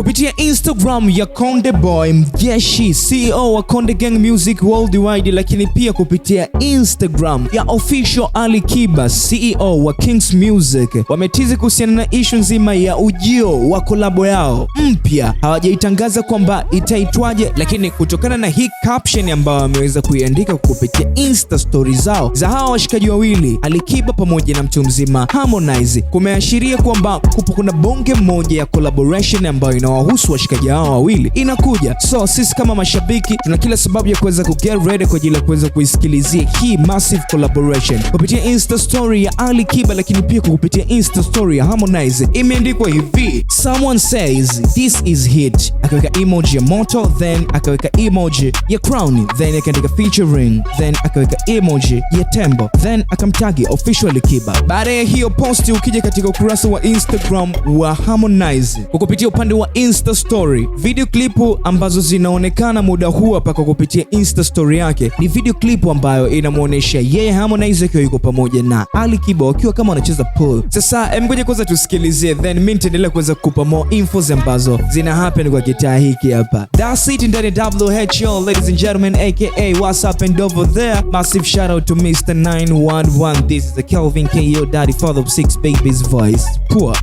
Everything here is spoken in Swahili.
Kupitia Instagram ya Konde Boy Mjeshi, CEO wa Konde Gang Music Worldwide, lakini pia kupitia Instagram ya Official Ali Kiba, CEO wa Kings Music, wametizi kuhusiana na issue nzima ya ujio wa kolabo yao mpya. Hawajaitangaza kwamba itaitwaje, lakini kutokana na hii caption ambayo wameweza kuiandika kupitia Insta story zao za hawa washikaji wawili Ali Kiba pamoja na mtu mzima Harmonize, kumeashiria kwamba kuna bonge moja ya collaboration ambayo inawahusu washikaji hao wawili inakuja. So sisi kama mashabiki tuna kila sababu ya kuweza ku get ready kwa ajili ya kuweza kuisikilizia hii massive collaboration kupitia Insta story ya Ali Kiba, lakini pia kupitia Insta story ya Harmonize. Imeandikwa hivi: someone says this is hit, akaweka emoji ya moto, then akaweka emoji ya crown, then akaandika featuring, then akaweka emoji ya tembo, then akamtagi Official Ali Kiba. Baada ya hiyo post, ukija katika ukurasa wa Instagram wa Harmonize kwa kupitia upande wa Insta story, video klipu ambazo zinaonekana muda huu hapa kwa kupitia Insta story yake ni video klipu ambayo inamuonesha yeye Harmonize akiwa yuko pamoja na Ali Kiba wakiwa kama wanacheza pool. Sasa ngoja kwanza tusikilizie, then mimi nitaendelea kuweza kukupa more infos ambazo zina happen kwa kitaa hiki hapa. That's it ndani WHO, ladies and gentlemen, aka what's happened over there. Massive shout out to Mr. 911. This is the Kelvin KO, daddy, father of 6 babies voice. Poor.